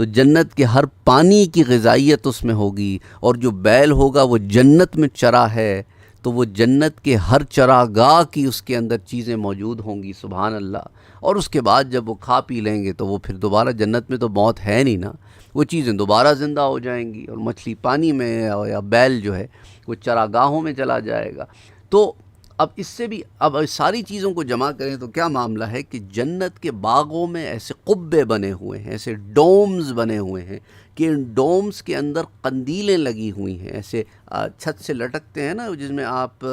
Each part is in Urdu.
تو جنت کے ہر پانی کی غذائیت اس میں ہوگی، اور جو بیل ہوگا وہ جنت میں چرا ہے تو وہ جنت کے ہر چراگاہ کی اس کے اندر چیزیں موجود ہوں گی، سبحان اللہ۔ اور اس کے بعد جب وہ کھا پی لیں گے تو وہ پھر دوبارہ، جنت میں تو موت ہے نہیں نا، وہ چیزیں دوبارہ زندہ ہو جائیں گی، اور مچھلی پانی میں یا بیل جو ہے وہ چراگاہوں میں چلا جائے گا۔ تو اب اس سے بھی، اب ساری چیزوں کو جمع کریں تو کیا معاملہ ہے کہ جنت کے باغوں میں ایسے قبے بنے ہوئے ہیں، ایسے ڈومز بنے ہوئے ہیں کہ ان ڈومز کے اندر قندیلیں لگی ہوئی ہیں، ایسے چھت سے لٹکتے ہیں نا، جس میں آپ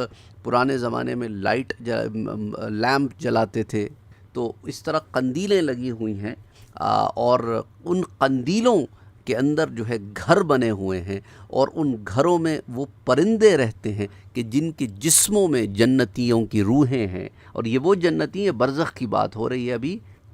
پرانے زمانے میں لائٹ لیمپ جلاتے تھے، تو اس طرح قندیلیں لگی ہوئی ہیں، اور ان قندیلوں کے اندر جو ہے گھر بنے ہوئے ہیں، اور ان گھروں میں وہ پرندے رہتے ہیں کہ جن کے جسموں میں جنتیوں کی روحیں ہیں، اور یہ وہ جنتی ہیں، برزخ کی بات ہو رہی ہے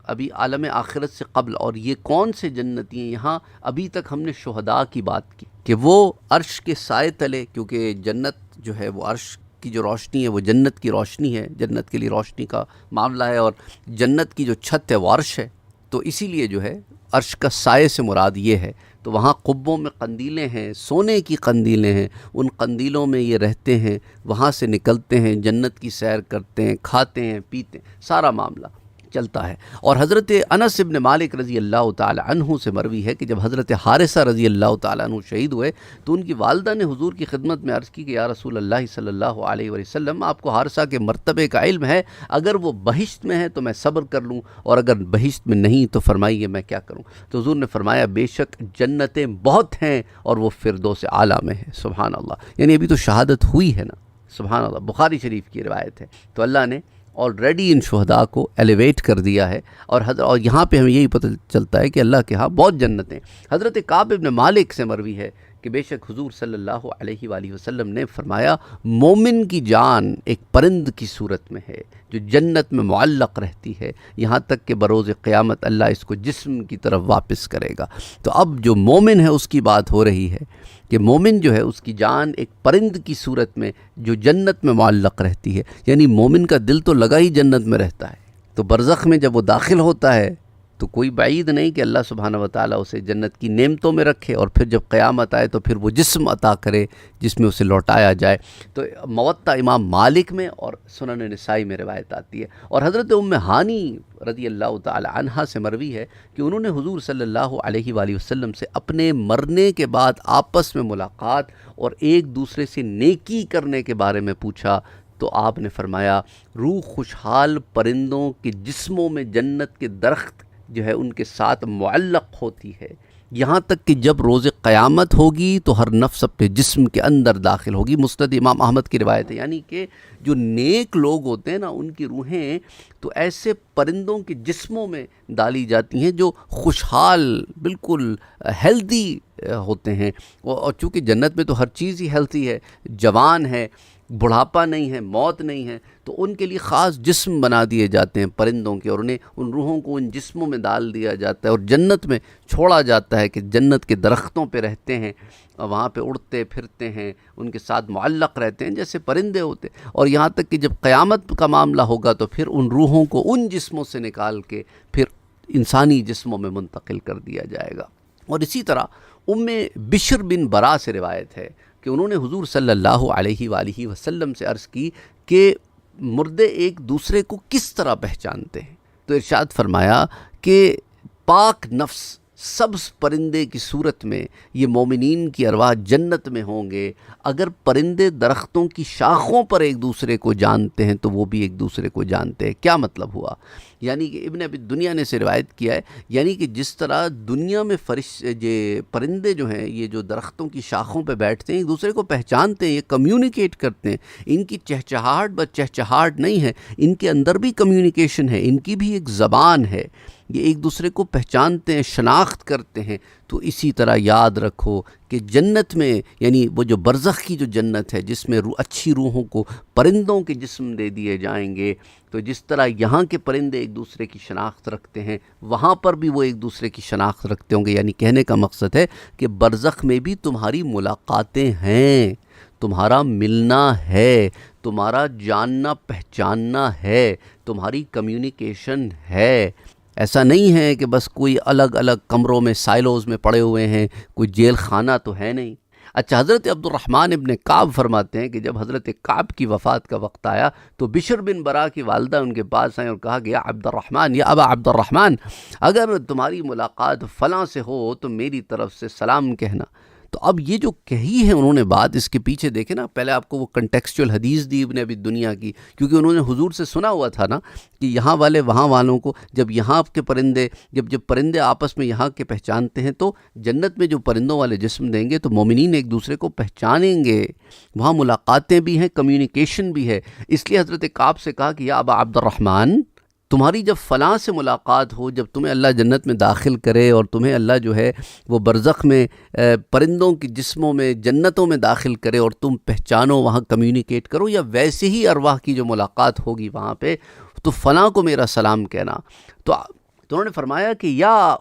ابھی عالم آخرت سے قبل۔ اور یہ کون سے جنتی ہیں؟ یہاں ابھی تک ہم نے شہداء کی بات کی کہ وہ عرش کے سائے تلے، کیونکہ جنت جو ہے وہ عرش کی جو روشنی ہے وہ جنت کی روشنی ہے، جنت کے لیے روشنی کا معاملہ ہے، اور جنت کی جو چھت ہے وہ عرش ہے، تو اسی لیے جو ہے عرش کا سائے سے مراد یہ ہے۔ تو وہاں قبوں میں قندیلیں ہیں، سونے کی قندیلیں ہیں، ان قندیلوں میں یہ رہتے ہیں، وہاں سے نکلتے ہیں، جنت کی سیر کرتے ہیں، کھاتے ہیں، پیتے ہیں، سارا معاملہ چلتا ہے۔ اور حضرت انس ابن مالک رضی اللہ تعالی عنہ سے مروی ہے کہ جب حضرت حارثہ رضی اللہ تعالی عنہ شہید ہوئے تو ان کی والدہ نے حضور کی خدمت میں عرض کی کہ یا رسول اللہ صلی اللہ علیہ وسلم، آپ کو حارثہ کے مرتبے کا علم ہے، اگر وہ بہشت میں ہے تو میں صبر کر لوں، اور اگر بہشت میں نہیں تو فرمائیے میں کیا کروں؟ تو حضور نے فرمایا بے شک جنتیں بہت ہیں اور وہ فردوس اعلیٰ میں ہے، سبحان اللہ۔ یعنی ابھی تو شہادت ہوئی ہے نا، سبحان اللہ، بخاری شریف کی روایت ہے۔ تو اللہ نے آلریڈی ان شہداء کو ایلیویٹ کر دیا ہے، اور یہاں پہ ہمیں یہی پتہ چلتا ہے کہ اللہ کے ہاں بہت جنتیں۔ حضرت کعب ابن مالک سے مروی ہے کہ بے شک حضور صلی اللہ علیہ وآلہ وسلم نے فرمایا مومن کی جان ایک پرند کی صورت میں ہے جو جنت میں معلق رہتی ہے، یہاں تک کہ بروز قیامت اللہ اس کو جسم کی طرف واپس کرے گا۔ تو اب جو مومن ہے اس کی بات ہو رہی ہے کہ مومن جو ہے اس کی جان ایک پرند کی صورت میں جو جنت میں معلق رہتی ہے، یعنی مومن کا دل تو لگا ہی جنت میں رہتا ہے، تو برزخ میں جب وہ داخل ہوتا ہے تو کوئی بعید نہیں کہ اللہ سبحانہ وتعالیٰ اسے جنت کی نعمتوں میں رکھے، اور پھر جب قیامت آئے تو پھر وہ جسم عطا کرے جس میں اسے لوٹایا جائے۔ تو موطا امام مالک میں اور سنن نسائی میں روایت آتی ہے۔ اور حضرت ام ہانی رضی اللہ تعالی عنہا سے مروی ہے کہ انہوں نے حضور صلی اللہ علیہ وآلہ وسلم سے اپنے مرنے کے بعد آپس میں ملاقات اور ایک دوسرے سے نیکی کرنے کے بارے میں پوچھا، تو آپ نے فرمایا روح خوشحال پرندوں کے جسموں میں جنت کے درخت جو ہے ان کے ساتھ معلق ہوتی ہے، یہاں تک کہ جب روز قیامت ہوگی تو ہر نفس اپنے جسم کے اندر داخل ہوگی۔ مسند امام احمد کی روایت ہے، یعنی کہ جو نیک لوگ ہوتے ہیں نا ان کی روحیں تو ایسے پرندوں کے جسموں میں ڈالی جاتی ہیں جو خوشحال بالکل ہیلدی ہوتے ہیں، اور چونکہ جنت میں تو ہر چیز ہی ہیلتھی ہے، جوان ہے، بڑھاپا نہیں ہے، موت نہیں ہے، تو ان کے لیے خاص جسم بنا دیے جاتے ہیں پرندوں کے، اور انہیں ان روحوں کو ان جسموں میں ڈال دیا جاتا ہے اور جنت میں چھوڑا جاتا ہے کہ جنت کے درختوں پہ رہتے ہیں، وہاں پہ اڑتے پھرتے ہیں، ان کے ساتھ معلق رہتے ہیں جیسے پرندے ہوتے، اور یہاں تک کہ جب قیامت کا معاملہ ہوگا تو پھر ان روحوں کو ان جسموں سے نکال کے پھر انسانی جسموں میں منتقل کر دیا جائے گا۔ اور اسی طرح ام بشر بن برا سے روایت ہے کہ انہوں نے حضور صلی اللہ علیہ وآلہ وسلم سے عرض کی کہ مردے ایک دوسرے کو کس طرح پہچانتے ہیں؟ تو ارشاد فرمایا کہ پاک نفس سبز پرندے کی صورت میں یہ مومنین کی ارواح جنت میں ہوں گے، اگر پرندے درختوں کی شاخوں پر ایک دوسرے کو جانتے ہیں تو وہ بھی ایک دوسرے کو جانتے ہیں۔ کیا مطلب ہوا؟ یعنی کہ ابن ابی دنیا نے سے روایت کیا ہے، یعنی کہ جس طرح دنیا میں پرندے جو ہیں یہ جو درختوں کی شاخوں پہ بیٹھتے ہیں ایک دوسرے کو پہچانتے ہیں، یہ کمیونیکیٹ کرتے ہیں، ان کی چہچہاہٹ بس چہچہاہٹ نہیں ہے، ان کے اندر بھی کمیونیکیشن ہے، ان کی بھی ایک زبان ہے، یہ ایک دوسرے کو پہچانتے ہیں، شناخت کرتے ہیں۔ تو اسی طرح یاد رکھو کہ جنت میں یعنی وہ جو برزخ کی جو جنت ہے جس میں اچھی روحوں کو پرندوں کے جسم دے دیے جائیں گے، تو جس طرح یہاں کے پرندے ایک دوسرے کی شناخت رکھتے ہیں وہاں پر بھی وہ ایک دوسرے کی شناخت رکھتے ہوں گے۔ یعنی کہنے کا مقصد ہے کہ برزخ میں بھی تمہاری ملاقاتیں ہیں، تمہارا ملنا ہے، تمہارا جاننا پہچاننا ہے، تمہاری کمیونیکیشن ہے۔ ایسا نہیں ہے کہ بس کوئی الگ الگ کمروں میں سائلوز میں پڑے ہوئے ہیں، کوئی جیل خانہ تو ہے نہیں۔ اچھا، حضرت عبد الرحمن ابن کعب فرماتے ہیں کہ جب حضرت کعب کی وفات کا وقت آیا تو بشر بن برا کی والدہ ان کے پاس آئیں اور کہا کہ یا عبد الرحمن، یا ابا عبد الرحمن، اگر تمہاری ملاقات فلاں سے ہو تو میری طرف سے سلام کہنا۔ تو اب یہ جو کہی ہے انہوں نے بات، اس کے پیچھے دیکھیں نا، پہلے آپ کو وہ کنٹیکسچول حدیث دی ابن ابی دنیا کی، کیونکہ انہوں نے حضور سے سنا ہوا تھا نا کہ یہاں والے وہاں والوں کو، جب یہاں کے پرندے جب پرندے آپس میں یہاں کے پہچانتے ہیں تو جنت میں جو پرندوں والے جسم دیں گے تو مومنین ایک دوسرے کو پہچانیں گے، وہاں ملاقاتیں بھی ہیں، کمیونیکیشن بھی ہے۔ اس لیے حضرت کعب سے کہا کہ یا ابا عبد الرحمن، تمہاری جب فلاں سے ملاقات ہو، جب تمہیں اللہ جنت میں داخل کرے اور تمہیں اللہ جو ہے وہ برزخ میں پرندوں کی جسموں میں جنتوں میں داخل کرے اور تم پہچانو، وہاں کمیونیکیٹ کرو، یا ویسے ہی ارواح کی جو ملاقات ہوگی وہاں پہ، تو فلاں کو میرا سلام کہنا۔ تو انہوں نے فرمایا کہ یا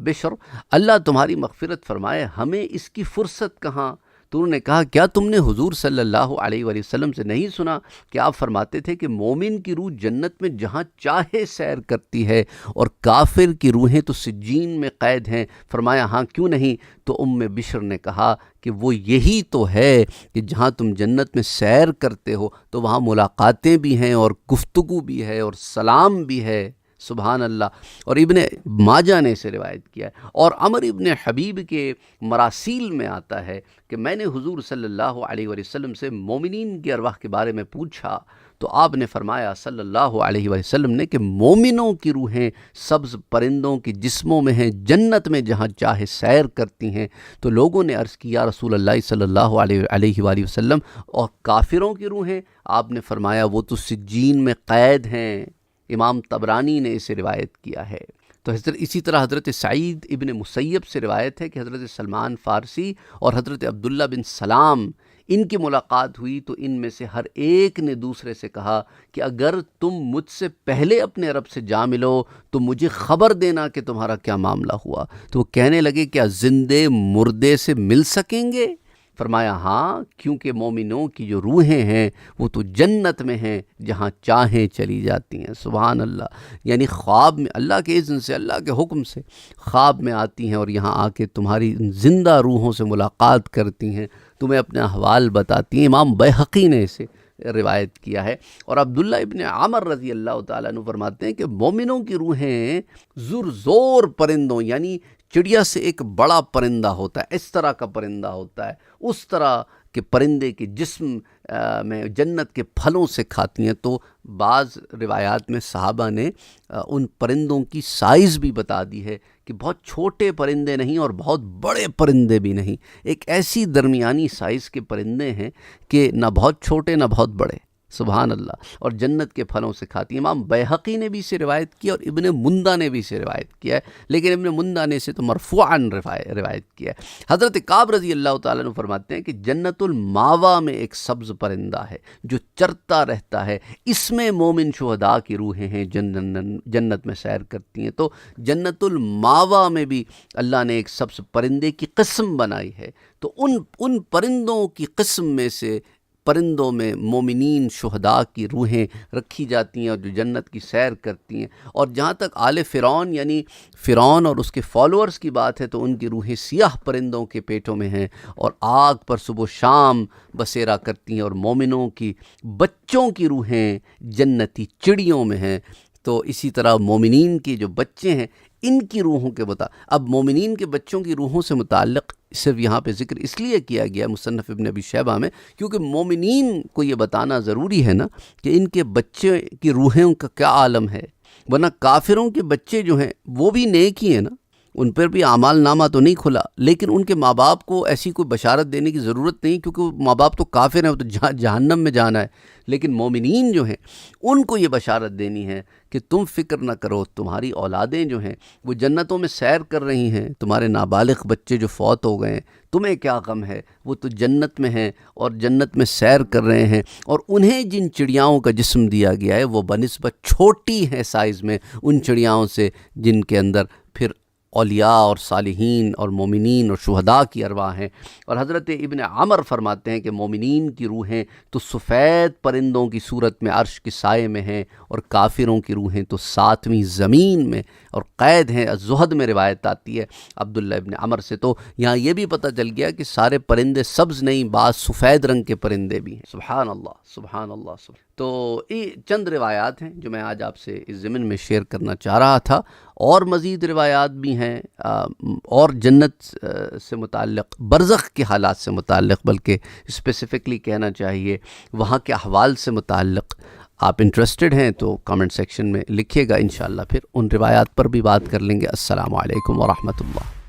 بشر، اللہ تمہاری مغفرت فرمائے، ہمیں اس کی فرصت کہاں؟ تو انہوں نے کہا کیا تم نے حضور صلی اللہ علیہ وآلہ وسلم سے نہیں سنا کہ آپ فرماتے تھے کہ مومن کی روح جنت میں جہاں چاہے سیر کرتی ہے اور کافر کی روحیں تو سجین میں قید ہیں؟ فرمایا ہاں، کیوں نہیں؟ تو بشر نے کہا کہ وہ یہی تو ہے کہ جہاں تم جنت میں سیر کرتے ہو تو وہاں ملاقاتیں بھی ہیں اور گفتگو بھی ہے اور سلام بھی ہے۔ سبحان اللہ۔ اور ابن ماجہ نے اسے روایت کیا ہے، اور عمر ابن حبیب کے مراسیل میں آتا ہے کہ میں نے حضور صلی اللہ علیہ وآلہ وسلم سے مومنین کی ارواح کے بارے میں پوچھا تو آپ نے فرمایا صلی اللہ علیہ وآلہ وسلم نے کہ مومنوں کی روحیں سبز پرندوں کے جسموں میں ہیں، جنت میں جہاں چاہے سیر کرتی ہیں۔ تو لوگوں نے عرض کیا رسول اللہ صلی اللہ علیہ وآلہ وسلم، اور کافروں کی روحیں؟ آپ نے فرمایا وہ تو سجین میں قید ہیں۔ امام طبرانی نے اسے روایت کیا ہے۔ تو اسی طرح حضرت سعید ابن مسیب سے روایت ہے کہ حضرت سلمان فارسی اور حضرت عبداللہ بن سلام، ان کی ملاقات ہوئی تو ان میں سے ہر ایک نے دوسرے سے کہا کہ اگر تم مجھ سے پہلے اپنے رب سے جا ملو تو مجھے خبر دینا کہ تمہارا کیا معاملہ ہوا۔ تو وہ کہنے لگے کیا زندے مردے سے مل سکیں گے؟ فرمایا ہاں، کیونکہ مومنوں کی جو روحیں ہیں وہ تو جنت میں ہیں جہاں چاہیں چلی جاتی ہیں۔ سبحان اللہ۔ یعنی خواب میں اللہ کے اذن سے، اللہ کے حکم سے خواب میں آتی ہیں اور یہاں آ کے تمہاری زندہ روحوں سے ملاقات کرتی ہیں، تمہیں اپنا احوال بتاتی ہیں۔ امام بیہقی نے اسے روایت کیا ہے۔ اور عبداللہ ابن عمر رضی اللہ تعالیٰ عنہ فرماتے ہیں کہ مومنوں کی روحیں زور پرندوں، یعنی چڑیا سے ایک بڑا پرندہ ہوتا ہے، اس طرح کا پرندہ ہوتا ہے، اس طرح کے پرندے کے جسم میں جنت کے پھلوں سے کھاتی ہیں۔ تو بعض روایات میں صحابہ نے ان پرندوں کی سائز بھی بتا دی ہے کہ بہت چھوٹے پرندے نہیں اور بہت بڑے پرندے بھی نہیں، ایک ایسی درمیانی سائز کے پرندے ہیں کہ نہ بہت چھوٹے نہ بہت بڑے۔ سبحان اللہ۔ اور جنت کے پھلوں سے کھاتی ہیں۔ امام بیہقی نے بھی اسے روایت کیا اور ابن مندہ نے بھی اسے روایت کیا ہے، لیکن ابن مندہ نے اسے تو مرفوعاً روایت کیا ہے۔ حضرت کعب رضی اللہ تعالیٰ عنہ فرماتے ہیں کہ جنت الماوا میں ایک سبز پرندہ ہے جو چرتا رہتا ہے، اس میں مومن شہداء کی روحیں ہیں، جنت میں سیر کرتی ہیں۔ تو جنت الماوا میں بھی اللہ نے ایک سبز پرندے کی قسم بنائی ہے۔ تو ان پرندوں کی قسم میں سے پرندوں میں مومنین شہداء کی روحیں رکھی جاتی ہیں اور جو جنت کی سیر کرتی ہیں۔ اور جہاں تک آل فرعون یعنی فرعون اور اس کے فالوورز کی بات ہے تو ان کی روحیں سیاہ پرندوں کے پیٹوں میں ہیں اور آگ پر صبح و شام بسیرا کرتی ہیں، اور مومنوں کی بچوں کی روحیں جنتی چڑیوں میں ہیں۔ تو اسی طرح مومنین کے جو بچے ہیں ان کی روحوں کے اب مومنین کے بچوں کی روحوں سے متعلق صرف یہاں پہ ذکر اس لیے کیا گیا مصنف ابن ابی شیبہ میں کیونکہ مومنین کو یہ بتانا ضروری ہے نا کہ ان کے بچے کی روحوں کا کیا عالم ہے، ورنہ کافروں کے بچے جو ہیں وہ بھی نیک ہی ہیں نا، ان پر بھی اعمال نامہ تو نہیں کھلا، لیکن ان کے ماں باپ کو ایسی کوئی بشارت دینے کی ضرورت نہیں کیونکہ ماں باپ تو کافر ہیں، وہ تو جہنم میں جانا ہے۔ لیکن مومنین جو ہیں ان کو یہ بشارت دینی ہے کہ تم فکر نہ کرو، تمہاری اولادیں جو ہیں وہ جنتوں میں سیر کر رہی ہیں، تمہارے نابالغ بچے جو فوت ہو گئے ہیں تمہیں کیا غم ہے، وہ تو جنت میں ہیں اور جنت میں سیر کر رہے ہیں، اور انہیں جن چڑیاؤں کا جسم دیا گیا ہے وہ بنسبت چھوٹی ہے سائز میں ان چڑیاؤں سے جن کے اندر پھر اولیاء اور صالحین اور مومنین اور شہداء کی ارواح ہیں۔ اور حضرت ابن عمر فرماتے ہیں کہ مومنین کی روحیں تو سفید پرندوں کی صورت میں عرش کے سائے میں ہیں، اور کافروں کی روحیں تو 7ویں زمین میں، اور قید ہیں۔ الزہد میں روایت آتی ہے عبداللہ ابن عمر سے۔ تو یہاں یہ بھی پتہ چل گیا کہ سارے پرندے سبز نہیں، بعض سفید رنگ کے پرندے بھی ہیں۔ سبحان اللہ، سبحان اللہ، سبحان۔ تو یہ چند روایات ہیں جو میں آج آپ سے اس ضمن میں شیئر کرنا چاہ رہا تھا، اور مزید روایات بھی ہیں اور جنت سے متعلق، برزخ کے حالات سے متعلق، بلکہ اسپیسیفکلی کہنا چاہیے وہاں کے احوال سے متعلق۔ آپ انٹرسٹڈ ہیں تو کامنٹ سیکشن میں لکھیے گا، انشاءاللہ پھر ان روایات پر بھی بات کر لیں گے۔ السلام علیکم ورحمۃ اللہ۔